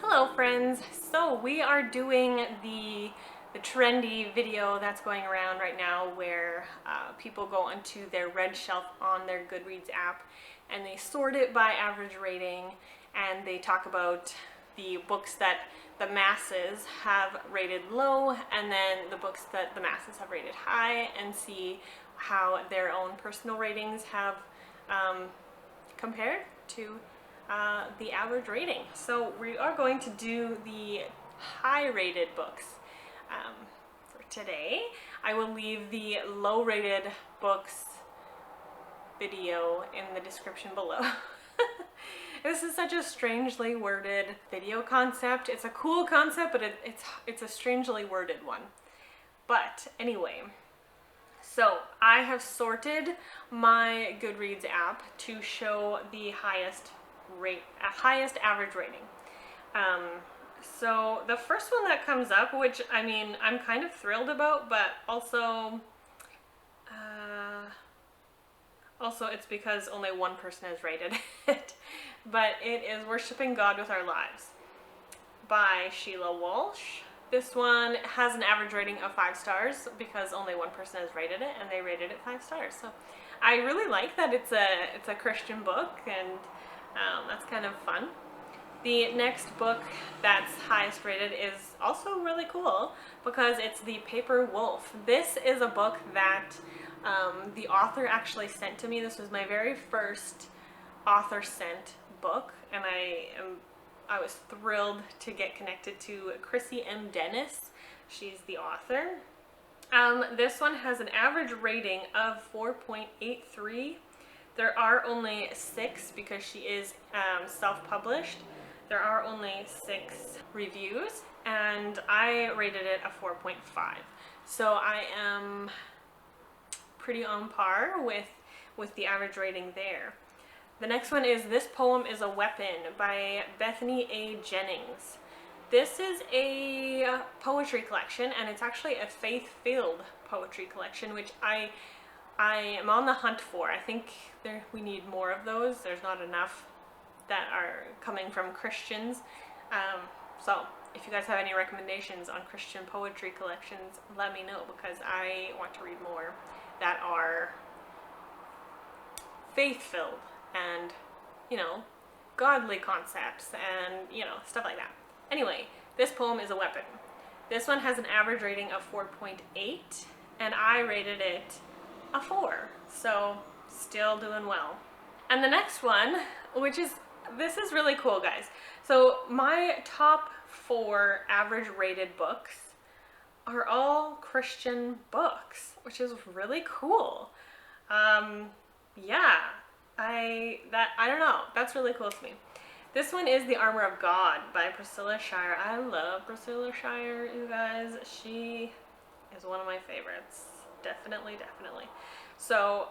Hello friends! So we are doing the trendy video that's going around right now where people go onto their red shelf on their Goodreads app and they sort it by average rating, and they talk about the books that the masses have rated low and then the books that the masses have rated high, and see how their own personal ratings have compared to the average rating. So we are going to do the high rated books for today. I will leave the low rated books video in the description below. This is such a strangely worded video concept. It's a cool concept, but it's a strangely worded one. But anyway, so I have sorted my Goodreads app to show the highest average rating. So the first one that comes up, which I mean I'm kind of thrilled about, but also it's because only one person has rated it. But it is Worshipping God with Our Lives by Sheila Walsh. This one has an average rating of 5 stars because only one person has rated it, and they rated it 5 stars. So I really like that it's a Christian book, and that's kind of fun. The next book that's highest rated is also really cool because it's The Paper Wolf. This is a book that the author actually sent to me. This was my very first author sent book, and I was thrilled to get connected to Chrissy M. Dennis. She's the author. This one has an average rating of 4.83. There are only 6 because she is self-published. There are only 6 reviews, and I rated it a 4.5. So I am pretty on par with the average rating there. The next one is This Poem is a Weapon by Bethany A. Jennings. This is a poetry collection, and it's actually a faith-filled poetry collection, which I am on the hunt for. I think we need more of those. There's not enough that are coming from Christians. So if you guys have any recommendations on Christian poetry collections, let me know, because I want to read more that are faith-filled and, godly concepts and, stuff like that. Anyway, This Poem is a Weapon. This one has an average rating of 4.8, and I rated it a 4. So still doing well. And the next one, this is really cool, guys. So my top 4 average rated books are all Christian books, which is really cool. Yeah, I don't know, that's really cool to me. This one is The Armor of God by Priscilla Shirer. I love Priscilla Shirer, you guys. She is one of my favorites. Definitely. So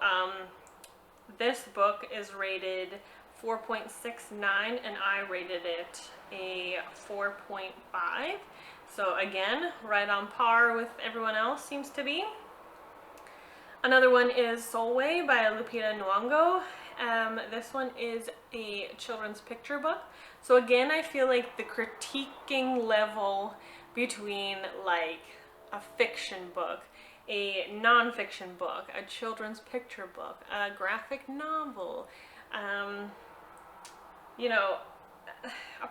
this book is rated 4.69, and I rated it a 4.5. So again, right on par with everyone else seems to be. Another one is Solway by Lupita Nyong'o. This one is a children's picture book. So again, I feel like the critiquing level between like a fiction book, a non-fiction book, a children's picture book, a graphic novel, a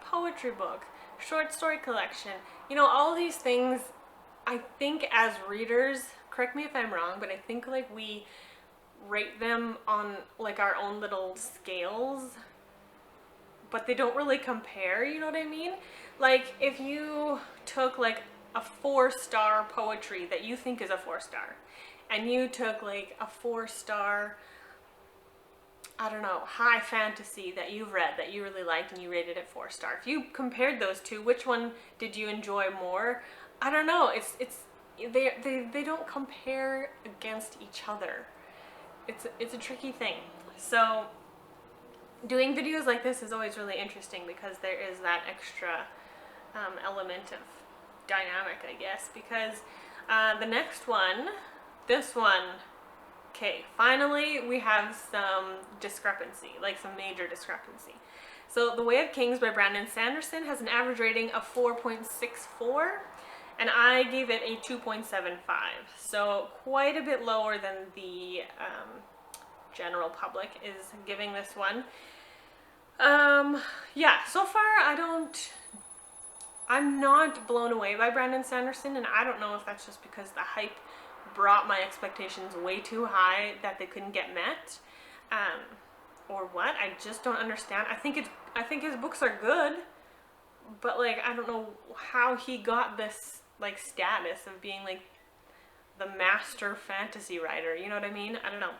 poetry book, short story collection, all these things, I think as readers, correct me if I'm wrong, but I think like we rate them on like our own little scales, but they don't really compare, you know what I mean? Like if you took like a 4-star poetry that you think is a 4-star, and you took like a 4-star, I don't know, high fantasy that you've read that you really liked and you rated it 4-star. If you compared those two, which one did you enjoy more? I don't know. They don't compare against each other. It's a tricky thing. So doing videos like this is always really interesting because there is that extra element of dynamic, I guess, because the next one, this one, okay, finally we have some discrepancy, like some major discrepancy. So The Way of Kings by Brandon Sanderson has an average rating of 4.64, and I gave it a 2.75. So quite a bit lower than the general public is giving this one. Yeah, so far I'm not blown away by Brandon Sanderson, and I don't know if that's just because the hype brought my expectations way too high that they couldn't get met, or what. I just don't understand. I think his books are good, but like I don't know how he got this like status of being like the master fantasy writer. You know what I mean? I don't know.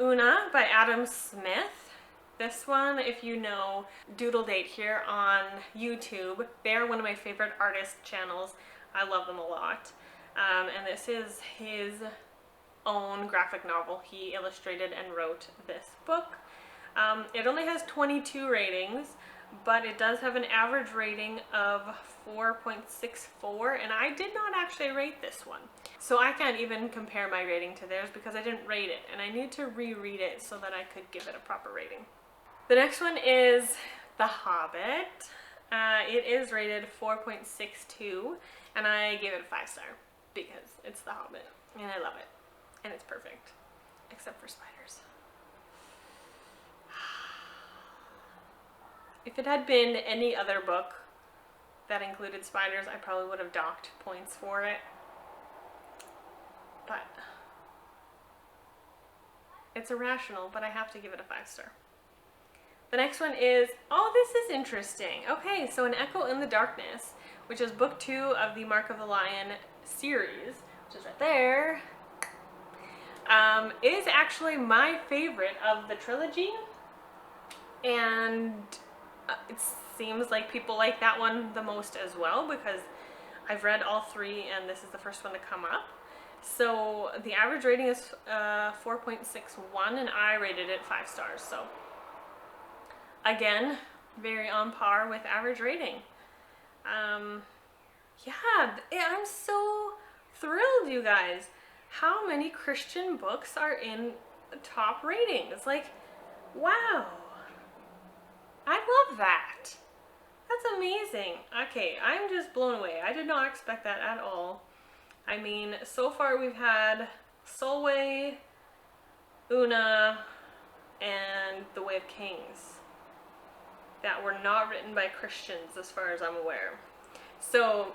Una by Adam Smith. This one, if you know Doodle Date here on YouTube, they're one of my favorite artist channels. I love them a lot. And this is his own graphic novel. He illustrated and wrote this book. It only has 22 ratings, but it does have an average rating of 4.64, and I did not actually rate this one. So I can't even compare my rating to theirs because I didn't rate it, and I need to reread it so that I could give it a proper rating. The next one is The Hobbit. It is rated 4.62, and I gave it a 5-star because it's The Hobbit, and I love it, and it's perfect, except for spiders. If it had been any other book that included spiders, I probably would have docked points for it, but it's irrational, but I have to give it a 5-star. The next one is, oh, this is interesting. Okay, so An Echo in the Darkness, which is book 2 of the Mark of the Lion series, which is right there, is actually my favorite of the trilogy, and it seems like people like that one the most as well because I've read all 3 and this is the first one to come up. So the average rating is 4.61 and I rated it 5 stars. So again, very on par with average rating. Yeah, I'm so thrilled, you guys. How many Christian books are in top ratings? Like, wow. I love that. That's amazing. Okay, I'm just blown away. I did not expect that at all. I mean, so far we've had Solway, Una, and The Way of Kings that were not written by Christians as far as I'm aware. So,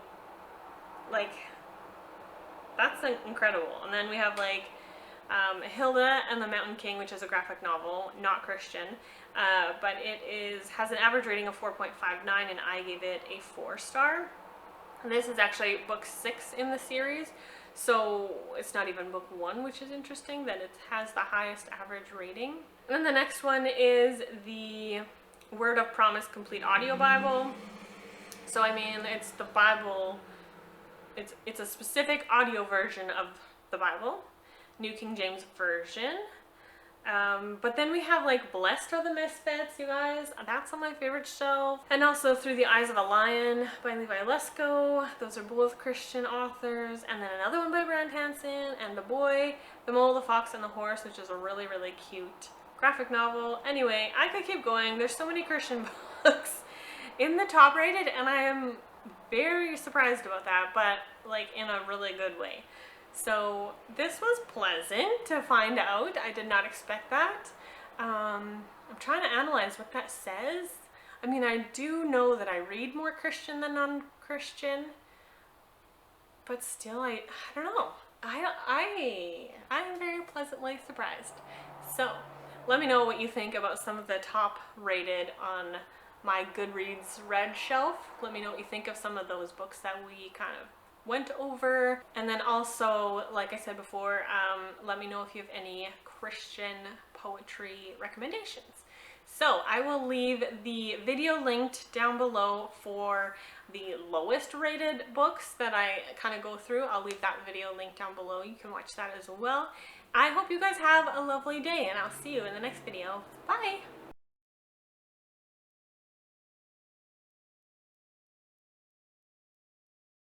like, that's incredible. And then we have like Hilda and the Mountain King, which is a graphic novel, not Christian, but it has an average rating of 4.59 and I gave it a 4-star. And this is actually book 6 in the series, so it's not even book 1, which is interesting that it has the highest average rating. And then the next one is the Word of Promise Complete Audio Bible. So I mean, it's the Bible, it's a specific audio version of the Bible, New King James Version. But then we have like Blessed Are the Misfits, you guys. That's on my favorite shelf. And also Through the Eyes of a Lion by Levi Lesko. Those are both Christian authors. And then another one by Brand Hansen. And The Boy, the Mole, the Fox, and the Horse, which is a really, really cute graphic novel. Anyway, I could keep going. There's so many Christian books in the top rated, and I am very surprised about that, but like in a really good way. So this was pleasant to find out. I did not expect that. I'm trying to analyze what that says. I mean, I do know that I read more Christian than non-Christian, but still, I don't know. I am very pleasantly surprised. So let me know what you think about some of the top rated on my Goodreads read shelf. Let me know what you think of some of those books that we kind of went over. And then also, like I said before, let me know if you have any Christian poetry recommendations. So I will leave the video linked down below for the lowest rated books that I kind of go through. I'll leave that video linked down below. You can watch that as well. I hope you guys have a lovely day, and I'll see you in the next video. Bye!